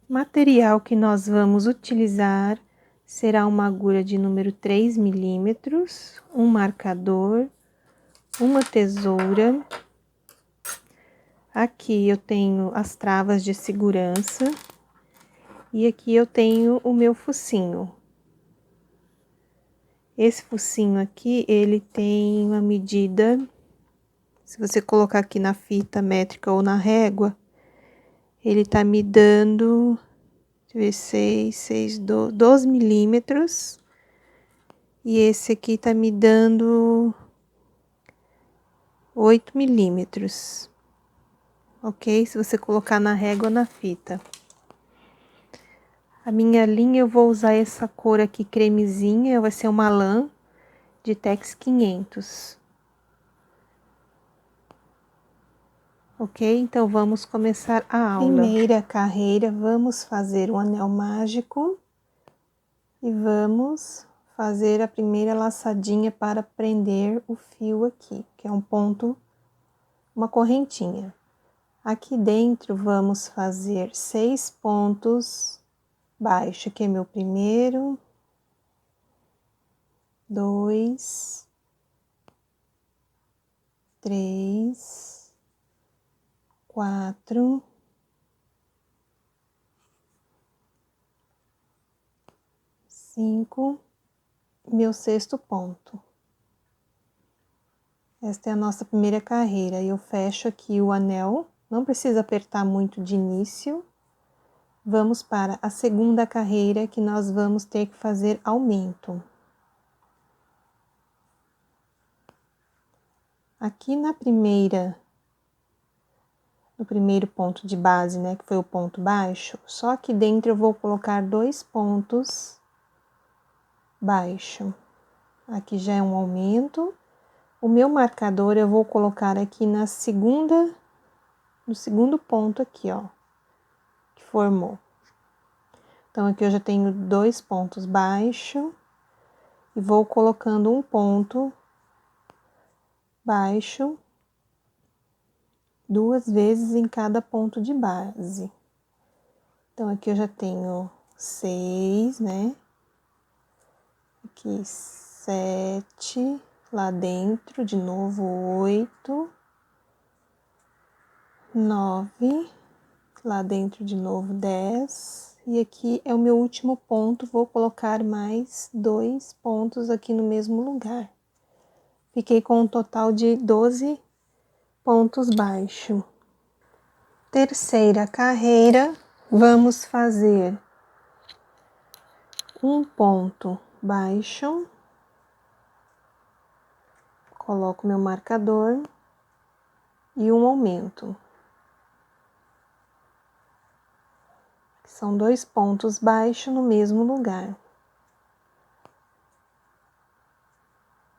Material que nós vamos utilizar será uma agulha de número 3 milímetros, um marcador, uma tesoura. Aqui eu tenho as travas de segurança e aqui eu tenho o meu focinho. Esse focinho aqui, ele tem uma medida, se você colocar aqui na fita métrica ou na régua, ele tá me dando, deixa eu ver, 12 milímetros. E esse aqui tá me dando 8 milímetros, ok? Se você colocar na régua ou na fita. A minha linha eu vou usar essa cor aqui cremezinha, vai ser uma lã de Tex 500. Ok? Então, vamos começar a aula. Primeira carreira, vamos fazer um anel mágico e vamos fazer a primeira laçadinha para prender o fio aqui, que é um ponto, uma correntinha. Aqui dentro, vamos fazer 6 pontos baixos, que é meu primeiro, 2, 3, 4, 5, meu 6º ponto. Esta é a nossa primeira carreira. Eu fecho aqui o anel, não precisa apertar muito de início. Vamos para a segunda carreira, que nós vamos ter que fazer aumento. Aqui no primeiro ponto de base, né, que foi o ponto baixo, só aqui dentro eu vou colocar 2 pontos baixo. Aqui já é um aumento. O meu marcador eu vou colocar aqui no segundo ponto aqui, ó, que formou. Então, aqui eu já tenho 2 pontos baixo e vou colocando um ponto baixo 2 vezes em cada ponto de base. Então, aqui eu já tenho 6, né? Aqui 7, lá dentro, de novo 8, 9, lá dentro de novo 10, e aqui é o meu último ponto, vou colocar mais 2 pontos aqui no mesmo lugar. Fiquei com um total de 12 pontos baixos. Terceira carreira, vamos fazer um ponto baixo, coloco meu marcador e um aumento. São 2 pontos baixos no mesmo lugar.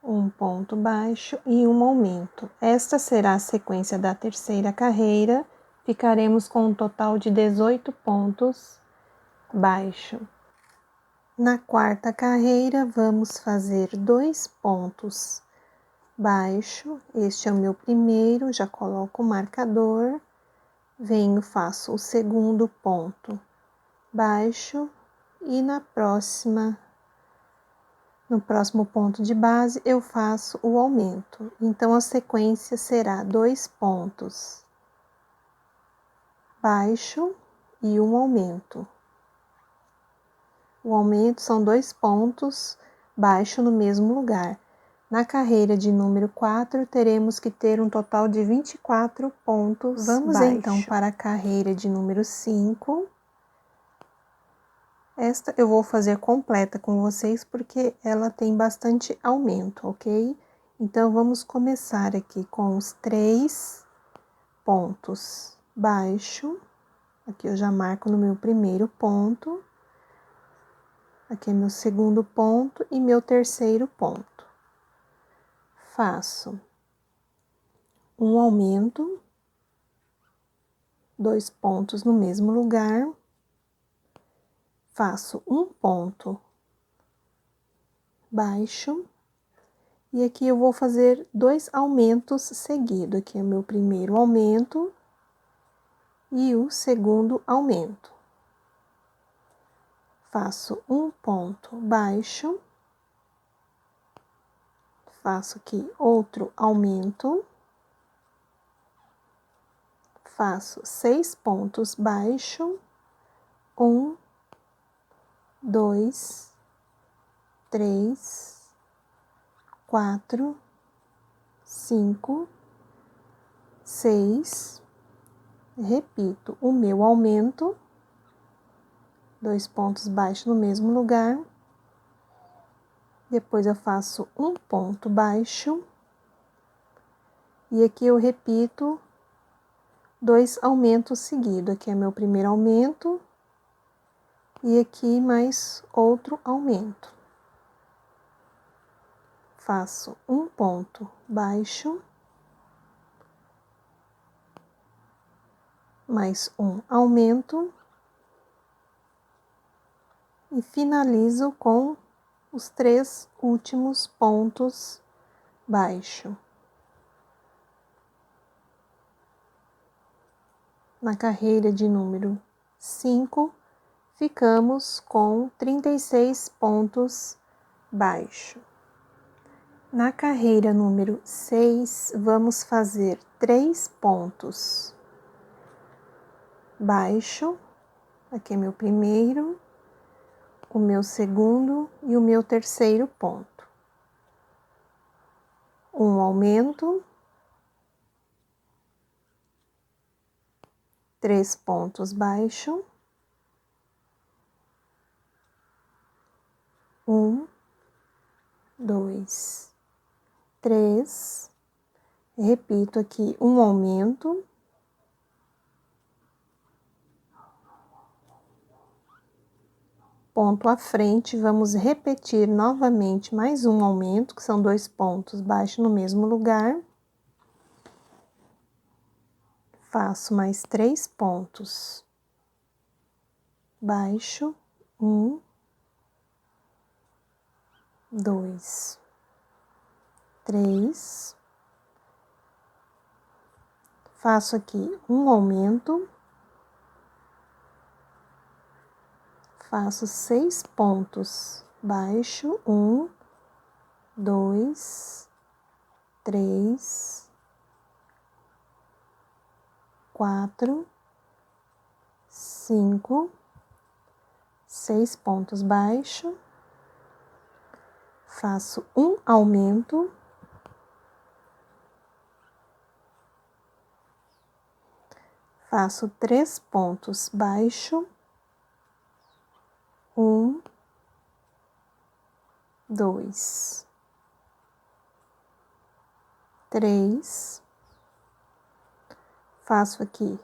Um ponto baixo e um aumento. Esta será a sequência da terceira carreira. Ficaremos com um total de 18 pontos baixo. Na quarta carreira, vamos fazer 2 pontos baixo. Este é o meu primeiro, já coloco o marcador. Venho, faço o segundo ponto baixo e no próximo ponto de base eu faço o aumento. Então, a sequência será 2 pontos baixo e um aumento. O aumento são 2 pontos baixo no mesmo lugar. Na carreira de número 4, teremos que ter um total de 24 pontos baixos. Vamos então para a carreira de número 5. Esta eu vou fazer completa com vocês, porque ela tem bastante aumento, ok? Então, vamos começar aqui com os 3 pontos baixo. Aqui eu já marco no meu primeiro ponto. Aqui é meu segundo ponto e meu terceiro ponto. Faço um aumento, 2 pontos no mesmo lugar. Faço um ponto baixo. E aqui eu vou fazer 2 aumentos seguidos. Aqui é o meu primeiro aumento e o segundo aumento. Faço um ponto baixo. Faço aqui outro aumento. Faço 6 pontos baixo. 1, 2, 3, 4, 5, 6. Repito o meu aumento, 2 pontos baixos no mesmo lugar. Depois eu faço um ponto baixo. E aqui eu repito 2 aumentos seguidos. Aqui é meu primeiro aumento. E aqui mais outro aumento. Faço um ponto baixo. Mais um aumento. E finalizo com os 3 últimos pontos baixo. Na carreira de número 5, ficamos com 36 pontos baixo. Na carreira número 6, vamos fazer 3 pontos baixo. Aqui é meu primeiro, o meu segundo e o meu terceiro ponto. Um aumento, 3 pontos baixo. 1, 2, 3. Repito aqui um aumento. Ponto à frente, vamos repetir novamente mais um aumento, que são 2 pontos baixo no mesmo lugar. Faço mais 3 pontos baixo. 1, 2, 3. Faço aqui um aumento. Faço 6 pontos baixo. 1, 2, 3, 4, 5, 6 pontos baixo. Faço um aumento. Faço 3 pontos baixo. 1, 2, 3. Faço aqui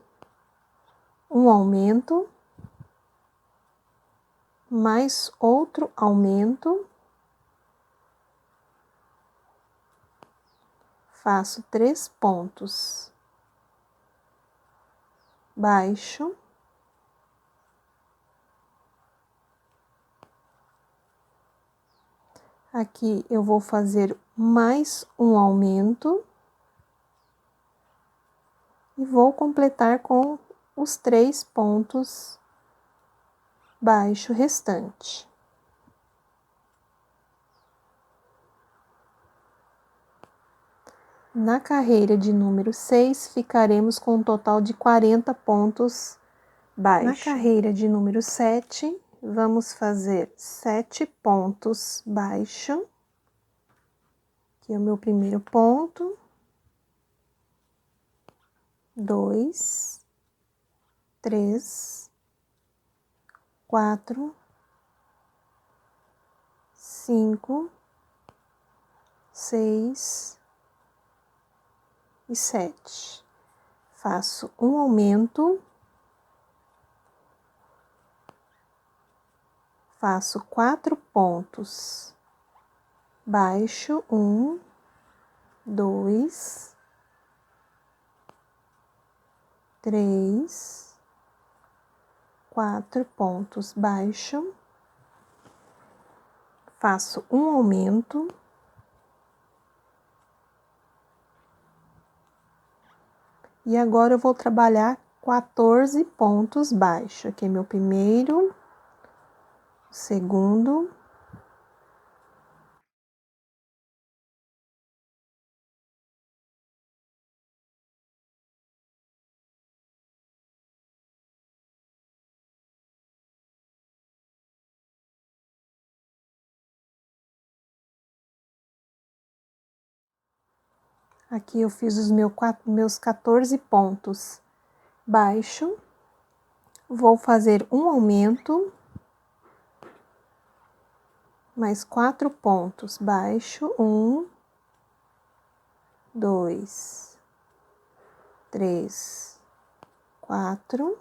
um aumento, mais outro aumento. Faço 3 pontos baixo. Aqui eu vou fazer mais um aumento. E vou completar com os 3 pontos baixo restante. Na carreira de número 6, ficaremos com um total de 40 pontos baixo. Na carreira de número 7, vamos fazer 7 pontos baixo. Aqui é o meu primeiro ponto. 2, 3, 4, 5, 6 e 7. Faço um aumento, faço 4 pontos, baixo 1, 2, 3, 4 pontos, baixo, faço um aumento, e agora eu vou trabalhar 14 pontos baixos. Aqui é meu primeiro, segundo, aqui eu fiz os meus 14 pontos baixo, vou fazer um aumento, mais 4 pontos baixo, 1, 2, 3, 4,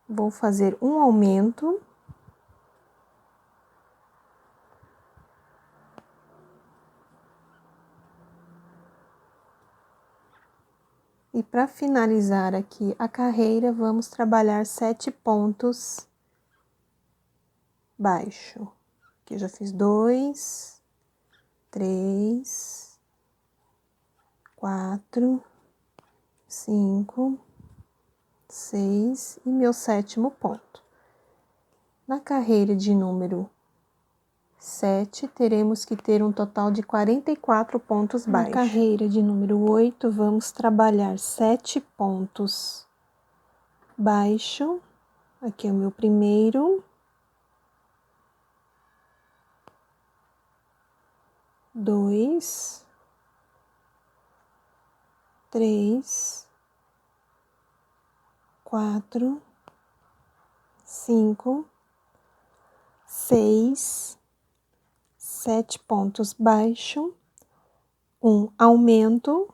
vou fazer um aumento, e para finalizar aqui a carreira, vamos trabalhar 7 pontos baixo. Aqui eu já fiz 2, 3, 4, 5, 6 e meu 7º ponto. Na carreira de número 7, teremos que ter um total de 44 pontos baixos. Na carreira de número 8, vamos trabalhar 7 pontos baixo. Aqui é o meu primeiro, 2, 3, 4, 5, 6, 7 pontos baixo, um aumento,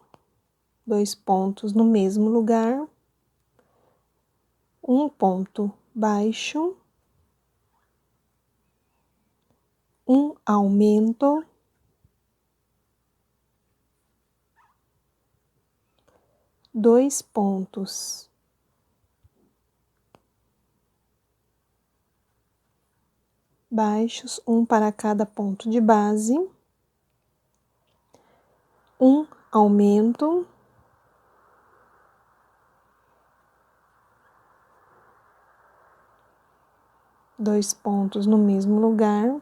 2 pontos no mesmo lugar, um ponto baixo, um aumento, 2 pontos baixos, um para cada ponto de base, um aumento, 2 pontos no mesmo lugar,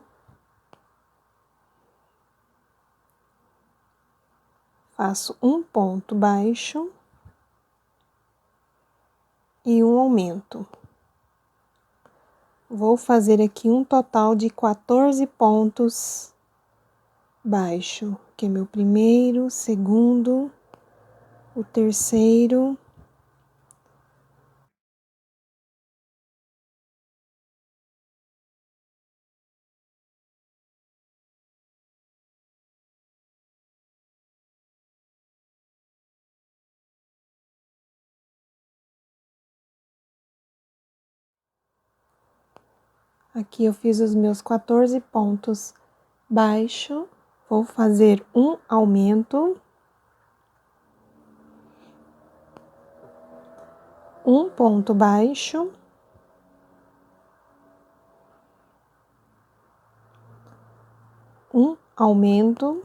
faço um ponto baixo e um aumento. Vou fazer aqui um total de 14 pontos baixo, que é meu primeiro, segundo, o terceiro, aqui eu fiz os meus 14 pontos baixo, vou fazer um aumento, um ponto baixo, um aumento,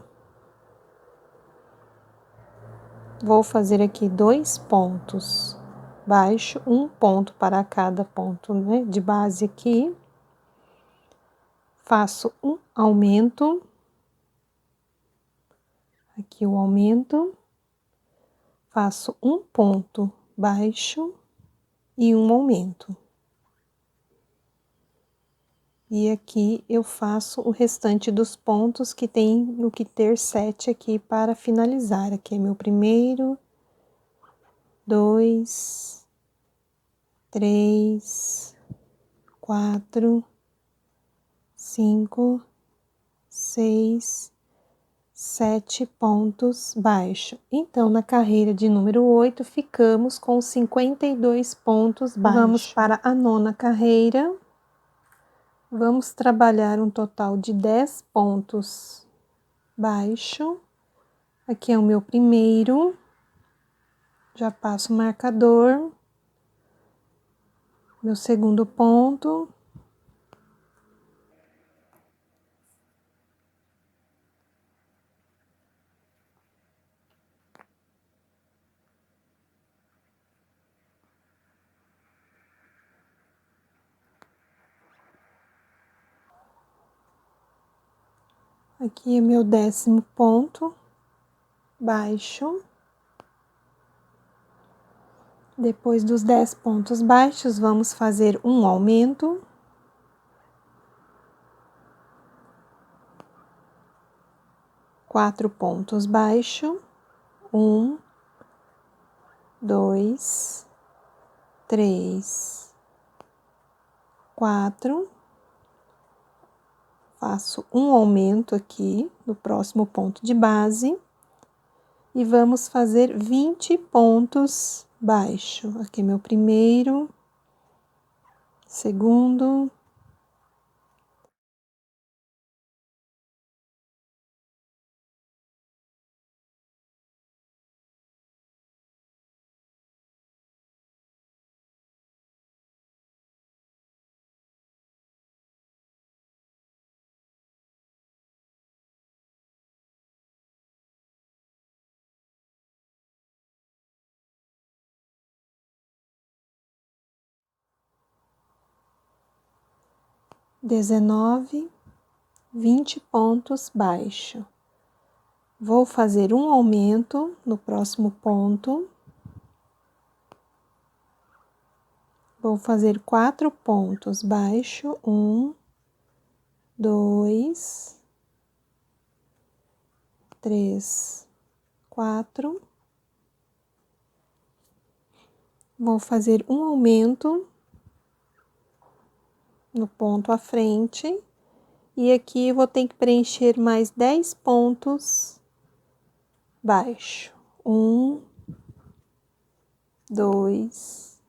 vou fazer aqui 2 pontos baixo, um ponto para cada ponto, né, de base aqui, faço um aumento, aqui o aumento, faço um ponto baixo e um aumento. E aqui eu faço o restante dos pontos, que tem o que ter 7 aqui para finalizar. Aqui é meu primeiro, 2, 3, 4, 5, 6, 7 pontos baixos. Então, na carreira de número 8, ficamos com 52 pontos baixos. Vamos para a 9ª carreira. Vamos trabalhar um total de 10 pontos baixo. Aqui é o meu primeiro. Já passo o marcador. Meu segundo ponto. Aqui é meu 10º ponto baixo. Depois dos 10 pontos baixos, vamos fazer um aumento. Quatro pontos baixos. 1, 2, 3, 4. Faço um aumento aqui no próximo ponto de base. E vamos fazer 20 pontos baixos. Aqui é meu primeiro, segundo, dezenove, 20 pontos baixo. Vou fazer um aumento no próximo ponto. Vou fazer 4 pontos baixo. 1, 2, 3, 4. Vou fazer um aumento no ponto à frente. E aqui eu vou ter que preencher mais 10 pontos baixo. 1, 2,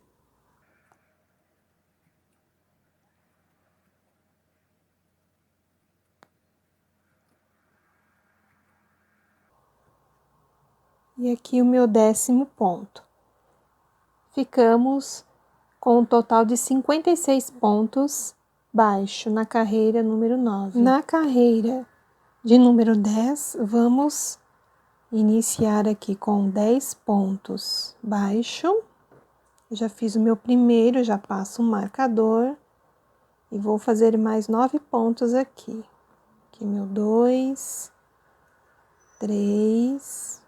e aqui o meu 10º ponto. Ficamos com um total de 56 pontos baixo na carreira número 9. Na carreira de número 10, vamos iniciar aqui com 10 pontos baixo. Eu já fiz o meu primeiro, já passo um marcador e vou fazer mais 9 pontos aqui. Aqui meu 2, 3,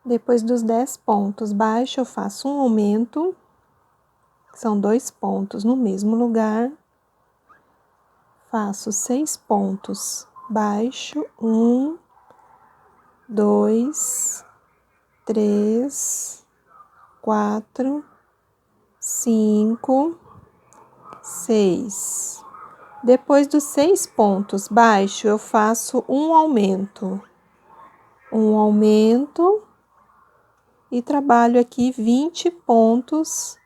depois dos 10 pontos baixos, eu faço um aumento, que são 2 pontos no mesmo lugar. Faço 6 pontos baixo, 1, 2, 3, 4, 5, 6. Depois dos 6 pontos baixo, eu faço um aumento. Um aumento e trabalho aqui 20 pontos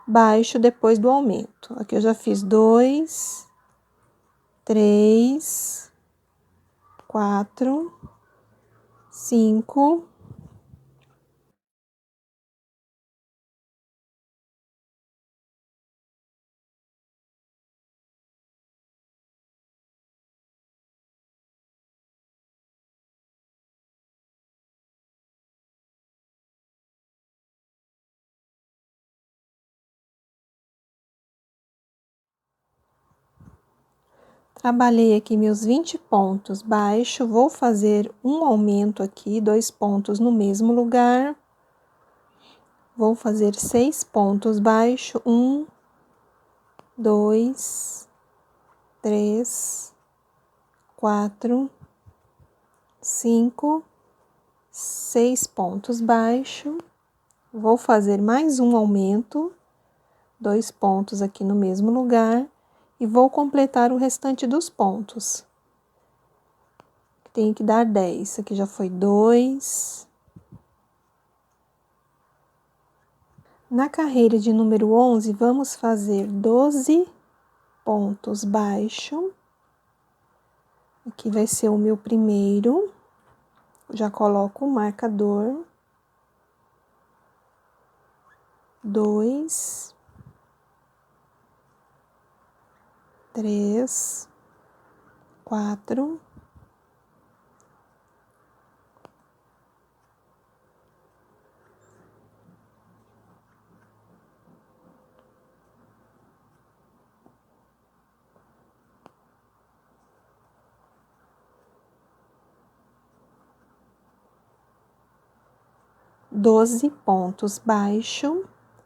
baixo depois do aumento. Aqui eu já fiz 2, 3, 4, 5. Trabalhei aqui meus 20 pontos baixo, vou fazer um aumento aqui, 2 pontos no mesmo lugar. Vou fazer 6 pontos baixo, 1, 2, 3, 4, 5, 6 pontos baixos. Vou fazer mais um aumento, 2 pontos aqui no mesmo lugar, e vou completar o restante dos pontos. Tem que dar 10, aqui já foi 2. Na carreira de número 11, vamos fazer 12 pontos baixos. Aqui vai ser o meu primeiro. Já coloco o marcador. 2, 3, 4, 12 pontos baixos.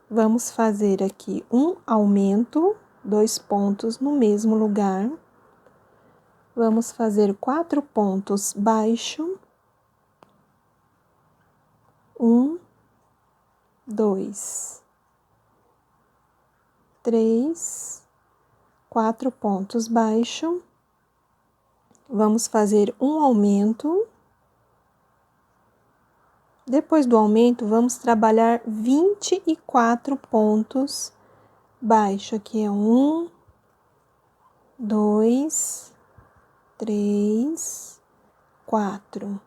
Vamos fazer aqui um aumento, 2 pontos no mesmo lugar. Vamos fazer 4 pontos baixos. 1, 2, 3, 4 pontos baixos. Vamos fazer um aumento. Depois do aumento, vamos trabalhar 24 pontos baixos. Aqui é 1, 2, 3, 4.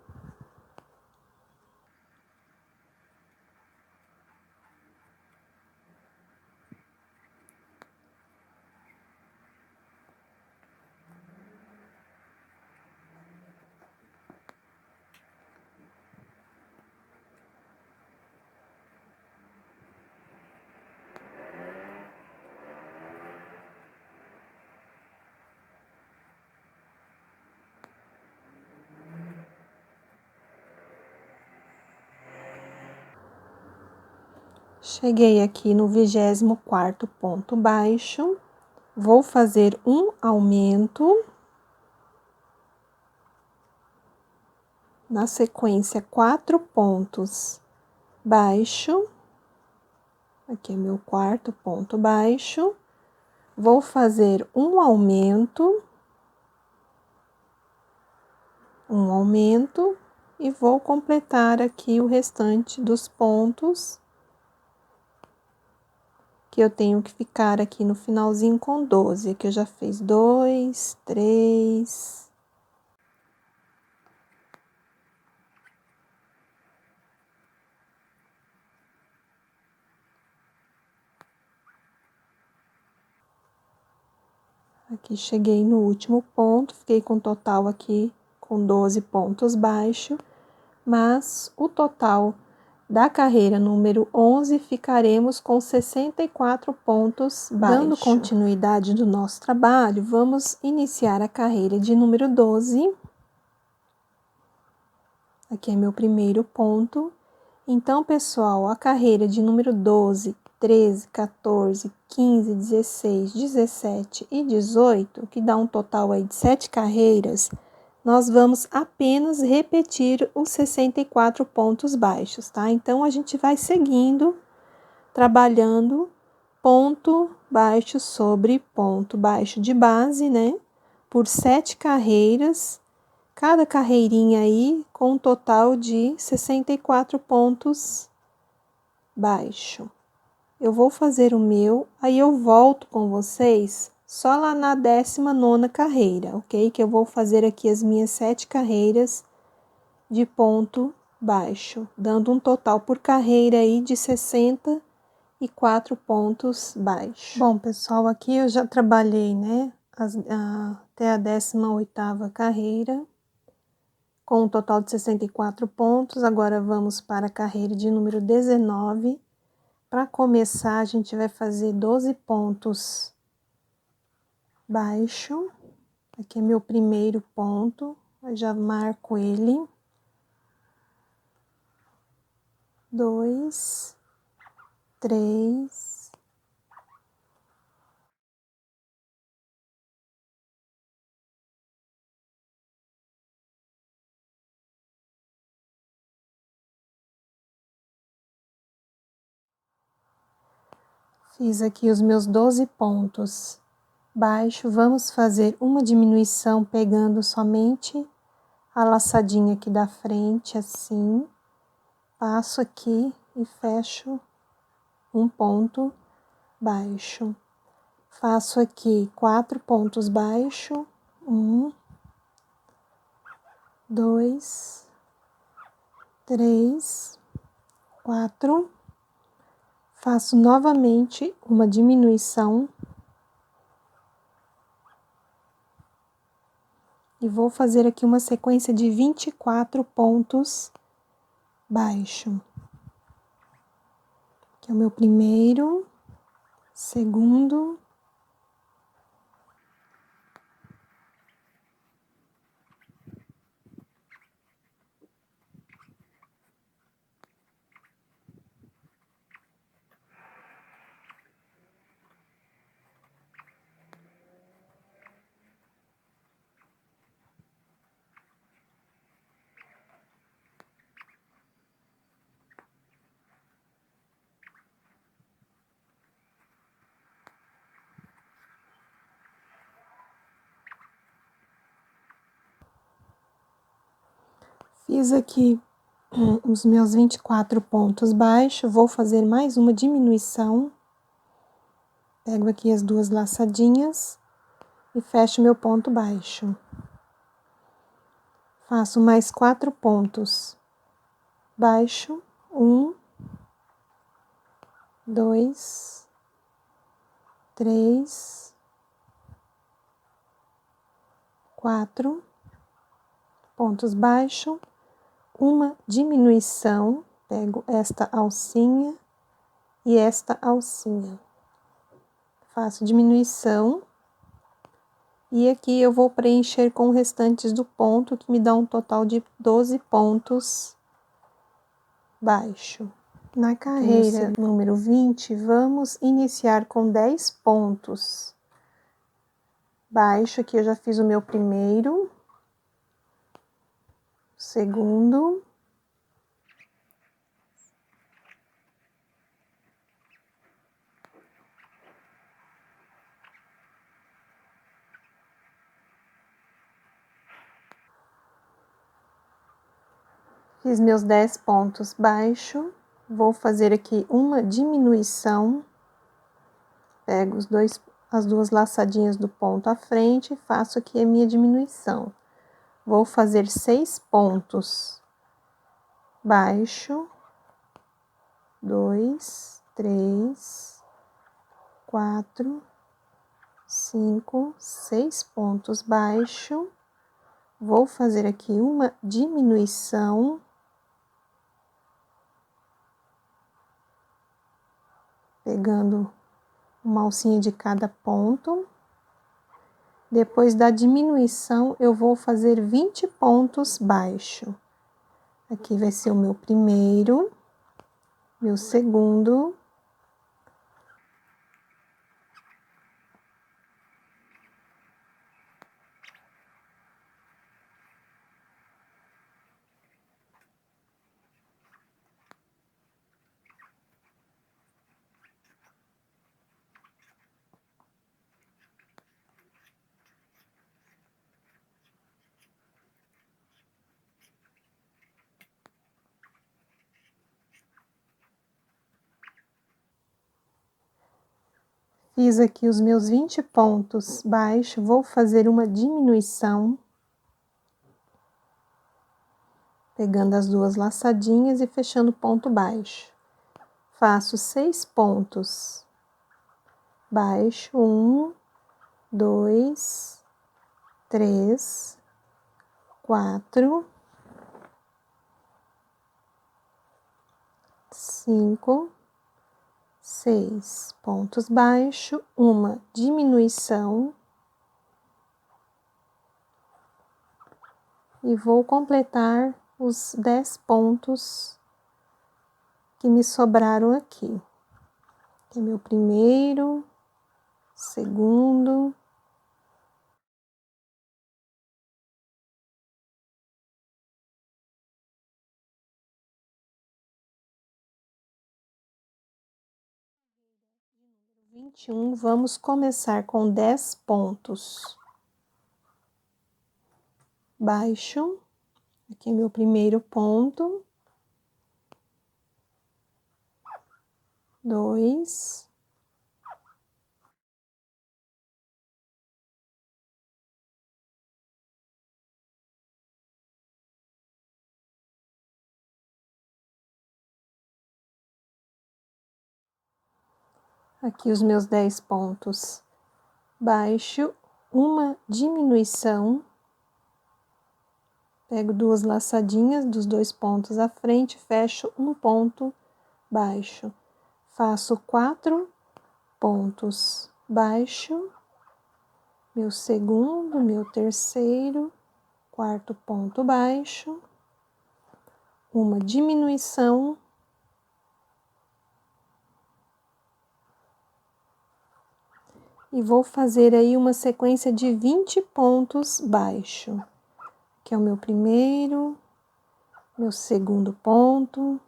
Cheguei aqui no 24º ponto baixo, vou fazer um aumento. Na sequência, 4 pontos baixo. Aqui é meu 4º ponto baixo. Vou fazer um aumento. Um aumento. E vou completar aqui o restante dos pontos. Que eu tenho que ficar aqui no finalzinho com 12. Aqui eu já fiz 2, 3. Aqui cheguei no último ponto, fiquei com total aqui com 12 pontos baixos, mas o total da carreira número 11 ficaremos com 64 pontos baixos. Dando continuidade do nosso trabalho, vamos iniciar a carreira de número 12. Aqui é meu primeiro ponto. Então, pessoal, a carreira de número 12, 13, 14, 15, 16, 17 e 18, que dá um total aí de 7 carreiras, nós vamos apenas repetir os 64 pontos baixos, tá? Então, a gente vai seguindo, trabalhando ponto baixo sobre ponto baixo de base, né? Por 7 carreiras, cada carreirinha aí com um total de 64 pontos baixo. Eu vou fazer o meu, aí eu volto com vocês só lá na 19ª carreira, ok? Que eu vou fazer aqui as minhas 7 carreiras de ponto baixo, dando um total por carreira aí de 64 pontos baixos. Bom, pessoal, aqui eu já trabalhei, né, até a 18ª carreira, com um total de 64 pontos. Agora vamos para a carreira de número 19. Para começar, a gente vai fazer 12 pontos baixo. Aqui é meu primeiro ponto, eu já marco ele. 2, 3, Fiz aqui os meus 12 pontos baixo. Vamos fazer uma diminuição pegando somente a laçadinha aqui da frente, assim. Passo aqui e fecho um ponto baixo. Faço aqui 4 pontos baixo, 1, 2, 3, 4. Faço novamente uma diminuição. E vou fazer aqui uma sequência de 24 pontos baixo. Aqui é o meu primeiro, segundo, fiz aqui os meus 24 pontos baixos, vou fazer mais uma diminuição. Pego aqui as 2 laçadinhas e fecho meu ponto baixo. Faço mais 4 pontos baixo, 1, 2, 3, 4 pontos baixo, uma diminuição, pego esta alcinha e esta alcinha. Faço diminuição e aqui eu vou preencher com os restantes do ponto, que me dá um total de 12 pontos baixo. Na carreira número 20, vamos iniciar com 10 pontos baixo. Aqui eu já fiz o meu primeiro, segundo, fiz meus 10 pontos baixo, vou fazer aqui uma diminuição, pego as 2 laçadinhas do ponto à frente e faço aqui a minha diminuição. Vou fazer 6 pontos baixo, 2, 3, 4, 5, 6 pontos baixo. Vou fazer aqui uma diminuição. Pegando uma alcinha de cada ponto. Depois da diminuição, eu vou fazer 20 pontos baixo. Aqui vai ser o meu primeiro, meu segundo, fiz aqui os meus 20 pontos baixo, vou fazer uma diminuição, pegando as 2 laçadinhas e fechando ponto baixo. Faço 6 pontos baixo, 1, 2, 3, 4, 5, 6 pontos baixo, uma diminuição e vou completar os 10 pontos que me sobraram aqui. Aqui é meu primeiro, segundo, 21, vamos começar com 10 pontos baixo, aqui é meu primeiro ponto, 2, aqui os meus 10 pontos baixo, uma diminuição, pego duas laçadinhas dos 2 pontos à frente, fecho um ponto baixo, faço 4 pontos baixo, meu segundo, meu terceiro, quarto ponto baixo, uma diminuição, e vou fazer aí uma sequência de 20 pontos baixo, que é o meu primeiro, meu segundo ponto,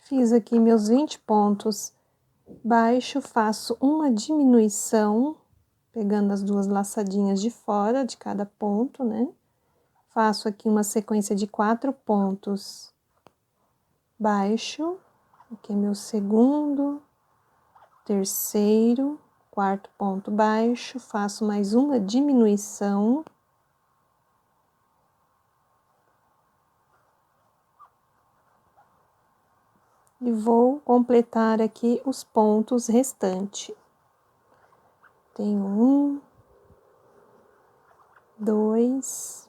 fiz aqui meus 20 pontos baixo, faço uma diminuição, pegando as duas laçadinhas de fora de cada ponto, né? Faço aqui uma sequência de 4 pontos baixo, aqui é meu segundo, terceiro, quarto ponto baixo, faço mais uma diminuição. E vou completar aqui os pontos restantes. Tenho 1, 2,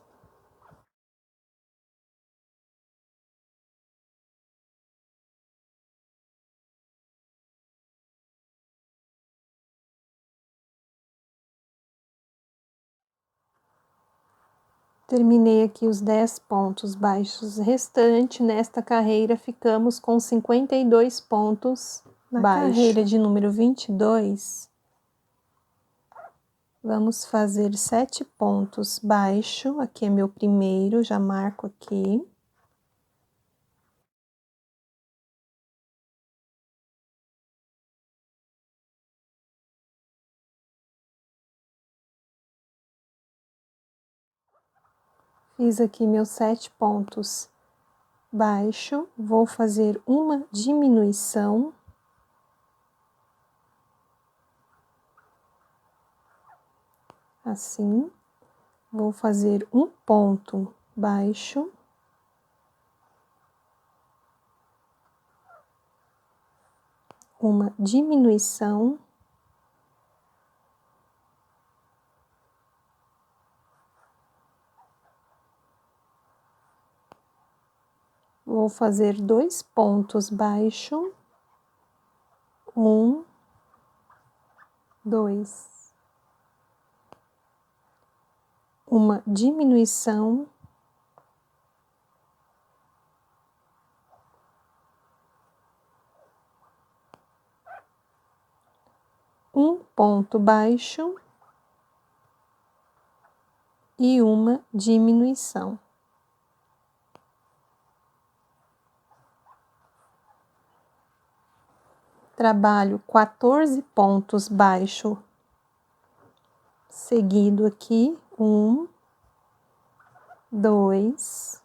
terminei aqui os 10 pontos baixos restantes. Nesta carreira, ficamos com 52 pontos baixos. Na carreira de número 22, vamos fazer 7 pontos baixo. Aqui é meu primeiro, já marco aqui. Fiz aqui meus 7 pontos baixo, vou fazer uma diminuição. Assim, vou fazer um ponto baixo. Uma diminuição. Vou fazer 2 pontos baixo. 1, 2. Uma diminuição. Um ponto baixo. E uma diminuição. Trabalho 14 pontos baixo seguido aqui, 1, 2,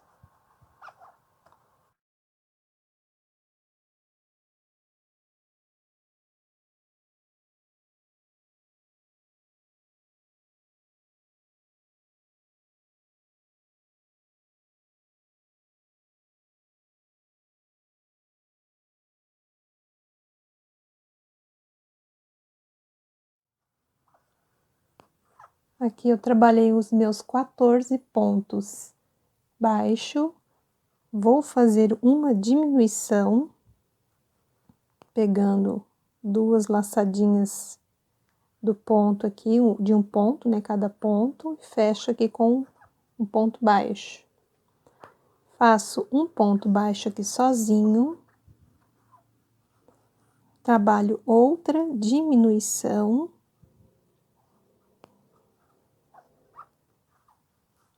aqui eu trabalhei os meus 14 pontos baixo, Vou fazer uma diminuição, pegando duas laçadinhas do ponto aqui, de um ponto, né, cada ponto, e fecho aqui com um ponto baixo. Faço um ponto baixo aqui sozinho, trabalho outra diminuição,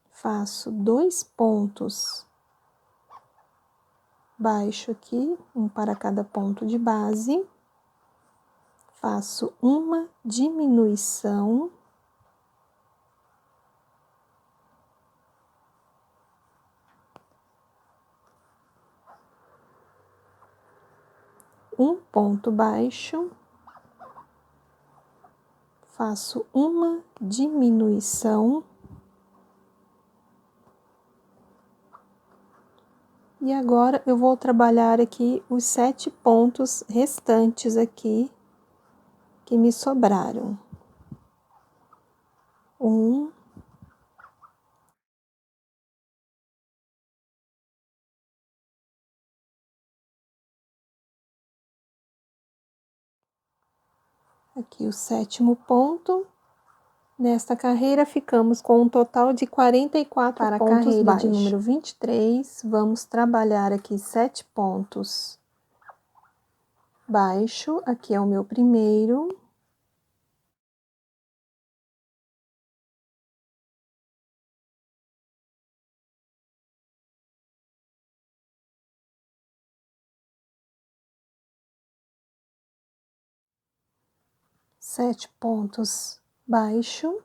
faço 2 pontos baixo aqui, um para cada ponto de base, faço uma diminuição, um ponto baixo, faço uma diminuição, e agora eu vou trabalhar aqui os 7 pontos restantes aqui que me sobraram. Aqui o 7º ponto. Nesta carreira, ficamos com um total de 44 para pontos baixos. Para a carreira de número 23, vamos trabalhar aqui 7 pontos baixo. Aqui é o meu primeiro. Sete pontos baixo.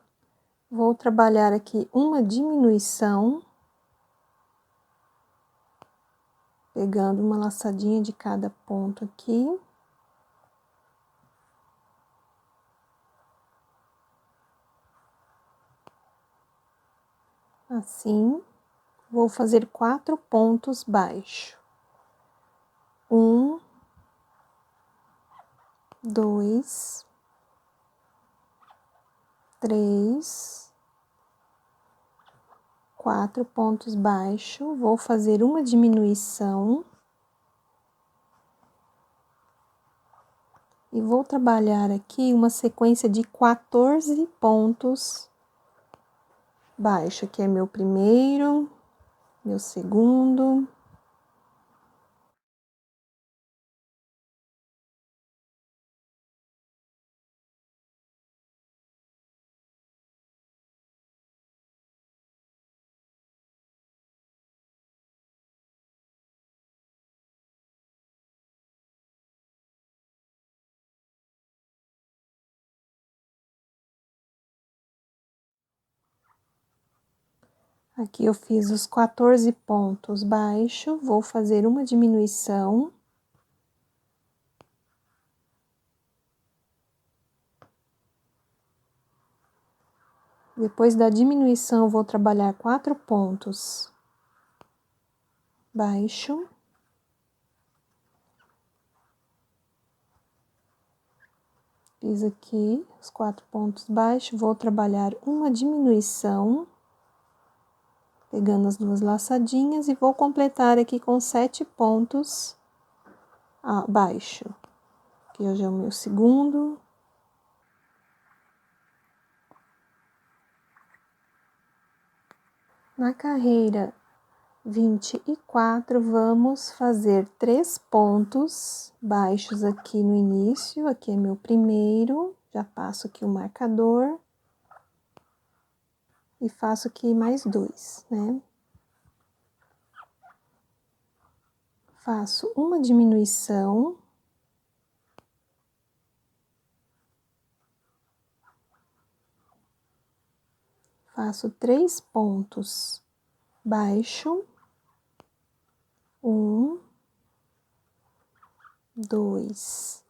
Vou trabalhar aqui uma diminuição, pegando uma laçadinha de cada ponto aqui. Assim, vou fazer 4 pontos baixo. 1, 2, 3, 4 pontos baixo, vou fazer uma diminuição e vou trabalhar aqui uma sequência de 14 pontos baixo. Aqui é meu primeiro, meu segundo, aqui eu fiz os 14 pontos baixo, vou fazer uma diminuição. Depois da diminuição, vou trabalhar 4 pontos baixo. Fiz aqui os 4 pontos baixos, vou trabalhar uma diminuição, pegando as duas laçadinhas, e vou completar aqui com 7 pontos baixo. Aqui hoje é o meu segundo. Na carreira 24, vamos fazer 3 pontos baixos aqui no início. Aqui é meu primeiro, já passo aqui o marcador. E faço aqui mais 2, né? Faço uma diminuição. Faço 3 pontos baixo. 1, 2,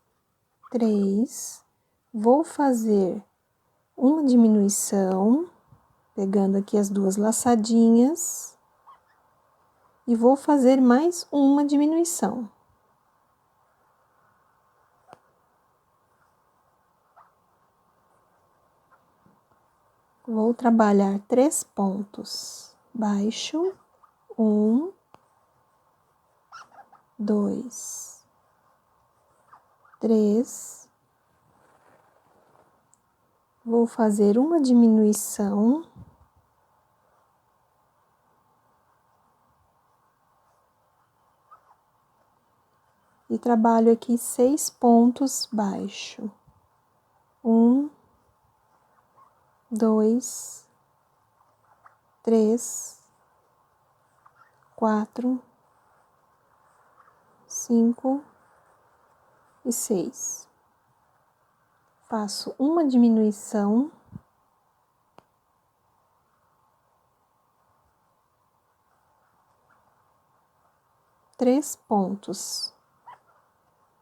3. Vou fazer uma diminuição, pegando aqui as duas laçadinhas. E vou fazer mais uma diminuição. Vou trabalhar 3 pontos baixo. 1, 2, 3. Vou fazer uma diminuição. E trabalho aqui 6 pontos baixos. 1, 2, 3, 4, 5 e 6. Faço uma diminuição. Três pontos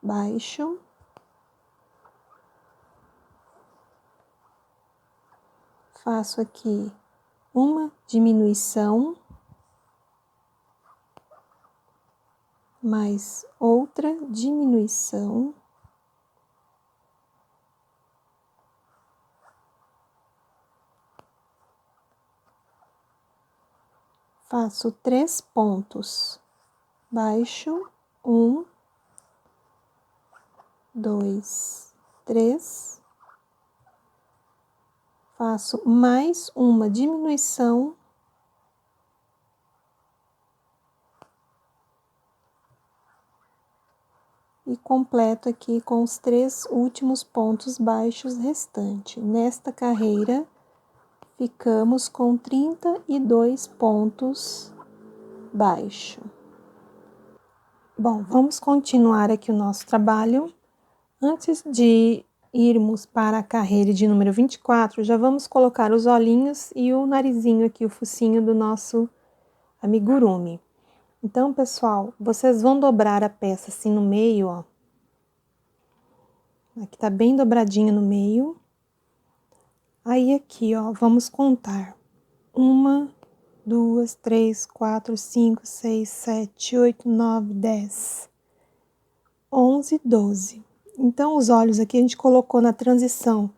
baixo. Faço aqui uma diminuição, mais outra diminuição. Faço 3 pontos baixo, 1, 2, 3. Faço mais uma diminuição. E completo aqui com os 3 últimos pontos baixos restantes. Nesta carreira, ficamos com 32 pontos baixos. Bom, vamos continuar aqui o nosso trabalho. Antes de irmos para a carreira de número 24, já vamos colocar os olhinhos e o narizinho aqui, o focinho do nosso amigurumi. Então, pessoal, vocês vão dobrar a peça assim no meio, ó. Aqui tá bem dobradinho no meio. Aí aqui, ó, vamos contar. 1, 2, 3, 4, 5, 6, 7, 8, 9, 10, 11, 12. Então, os olhos aqui a gente colocou na transição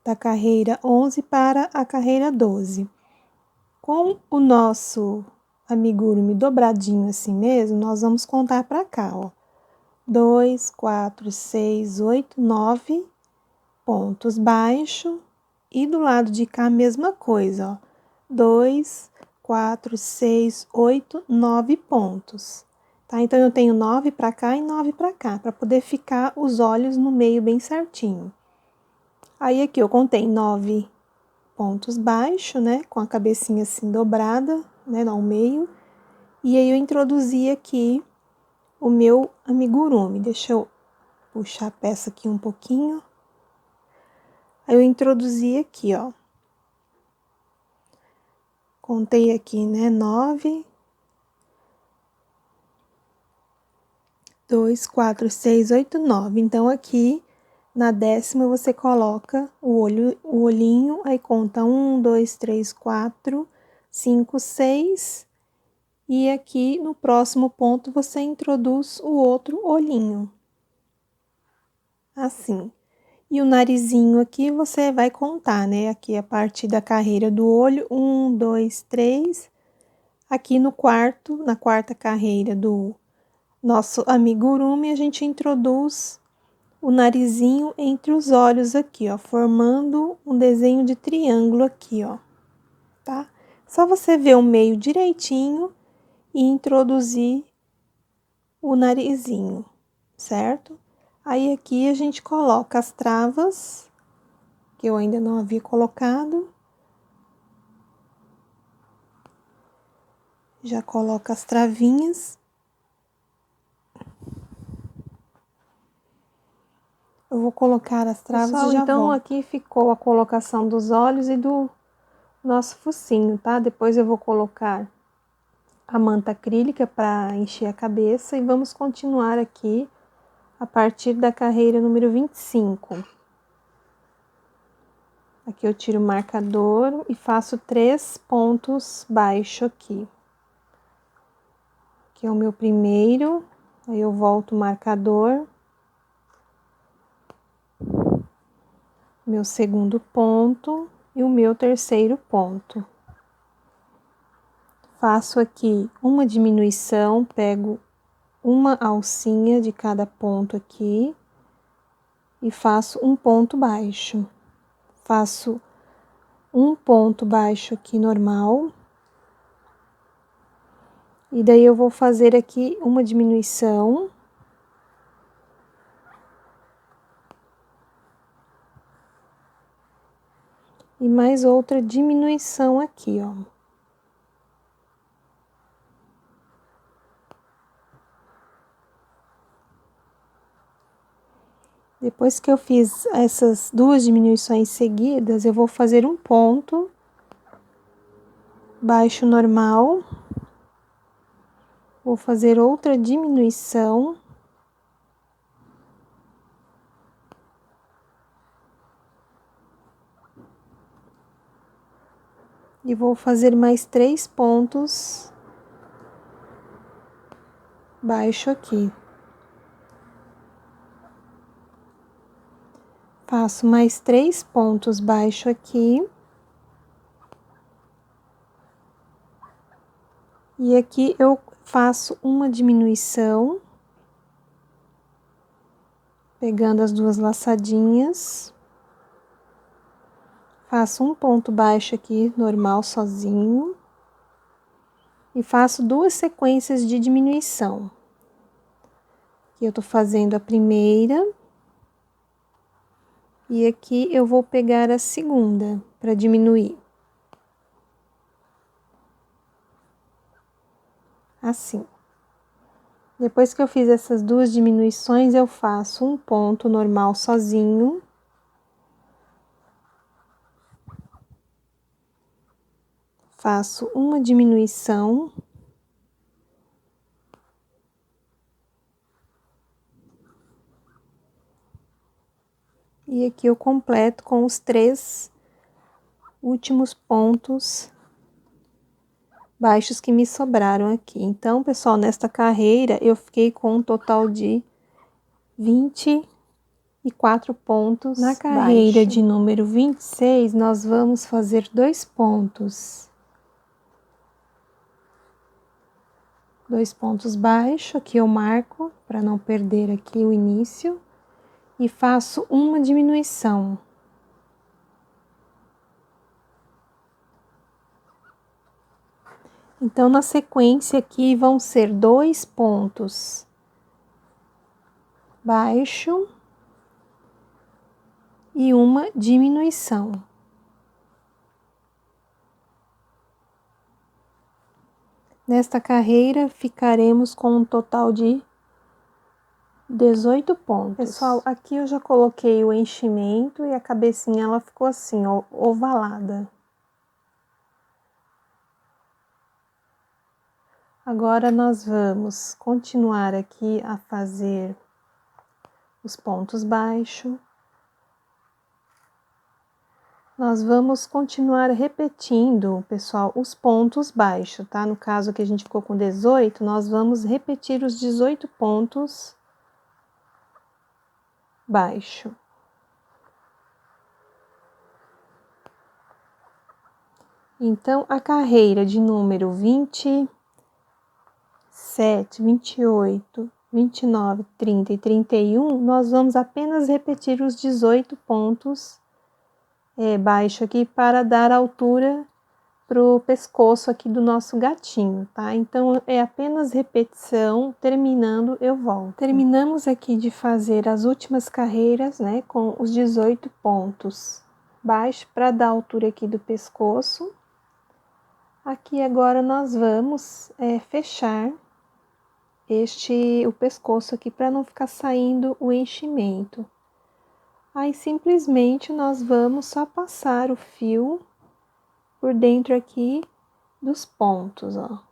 da carreira 11 para a carreira 12. Com o nosso amigurumi dobradinho assim mesmo, nós vamos contar para cá, ó. 2, 4, 6, 8, 9 pontos baixos. E do lado de cá a mesma coisa, ó. 2, 4, 6, 8, 9 pontos. Tá? Então, eu tenho 9 para cá e 9 para cá, para poder ficar os olhos no meio bem certinho. Aí, aqui eu contei 9 pontos baixos, né? Com a cabecinha assim dobrada, né? Ao meio. E aí, eu introduzi aqui o meu amigurumi. Deixa eu puxar a peça aqui um pouquinho. Aí, eu introduzi aqui, ó. Contei aqui, né? 9... 2, 4, 6, 8, 9. Então, aqui, na 10ª, você coloca o olhinho, aí conta 1, 2, 3, 4, 5, 6. E aqui, no próximo ponto, você introduz o outro olhinho. Assim. E o narizinho aqui, você vai contar, né? Aqui, a partir da carreira do olho, 1, 2, 3. Aqui na quarta carreira do nosso amigurumi, a gente introduz o narizinho entre os olhos aqui, ó, formando um desenho de triângulo aqui, ó, tá? Só você ver o meio direitinho e introduzir o narizinho, certo? Aí aqui a gente coloca as travas, que eu ainda não havia colocado. Já coloca as travinhas. Eu vou colocar as travas e já então volto. Aqui ficou a colocação dos olhos e do nosso focinho, tá? Depois eu vou colocar a manta acrílica para encher a cabeça e vamos continuar aqui a partir da carreira número 25. Aqui eu tiro o marcador e faço 3 pontos baixos aqui. Aqui é o meu primeiro, aí eu volto o marcador. Meu segundo ponto e o meu terceiro ponto. Faço aqui uma diminuição, pego uma alcinha de cada ponto aqui e faço um ponto baixo. Faço um ponto baixo aqui normal. E daí eu vou fazer aqui uma diminuição. E mais outra diminuição aqui, ó. Depois que eu fiz essas duas diminuições seguidas, eu vou fazer um ponto baixo normal. Vou fazer outra diminuição. E vou fazer mais 3 pontos baixo aqui. Faço mais 3 pontos baixo aqui. E aqui eu faço uma diminuição, pegando as duas laçadinhas. Faço um ponto baixo aqui, normal, sozinho. E faço duas sequências de diminuição. Aqui eu tô fazendo a primeira. E aqui eu vou pegar a segunda para diminuir. Assim. Depois que eu fiz essas duas diminuições, eu faço um ponto normal sozinho. Faço uma diminuição. E aqui eu completo com os 3 últimos pontos baixos que me sobraram aqui. Então, pessoal, nesta carreira eu fiquei com um total de 24 pontos. Na carreira de número 26, nós vamos fazer 2 pontos. 2 pontos baixos, aqui eu marco para não perder aqui o início. E faço uma diminuição. Então, na sequência aqui vão ser 2 pontos baixo e uma diminuição. Nesta carreira, ficaremos com um total de 18 pontos. Pessoal, aqui eu já coloquei o enchimento e a cabecinha ela ficou assim, ó, ovalada. Agora nós vamos continuar aqui a fazer os pontos baixos. Nós vamos continuar repetindo, pessoal, os pontos baixos, tá? No caso que a gente ficou com 18, nós vamos repetir os 18 pontos baixo. Então, a carreira de número 27, 28, 29, 30 e 31, nós vamos apenas repetir os 18 pontos baixo aqui para dar altura pro pescoço aqui do nosso gatinho, tá? Então, é apenas repetição, terminando eu volto. Terminamos aqui de fazer as últimas carreiras, né, com os 18 pontos baixos para dar altura aqui do pescoço. Aqui agora nós vamos fechar o pescoço aqui para não ficar saindo o enchimento. Aí, simplesmente, nós vamos só passar o fio por dentro aqui dos pontos, ó.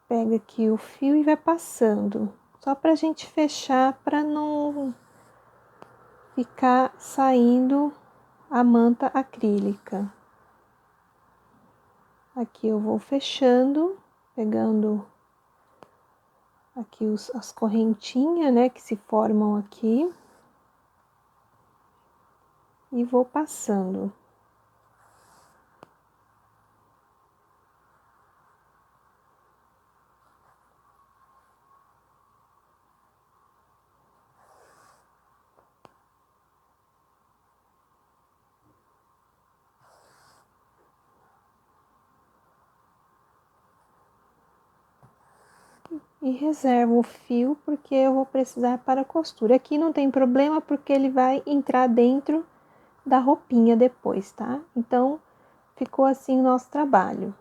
Pega aqui o fio e vai passando, só pra gente fechar, pra não ficar saindo a manta acrílica. Aqui eu vou fechando, pegando aqui as correntinhas, né, que se formam aqui. E vou passando. E reservo o fio porque eu vou precisar para costura. Aqui não tem problema porque ele vai entrar dentro da roupinha depois, tá? Então, ficou assim o nosso trabalho.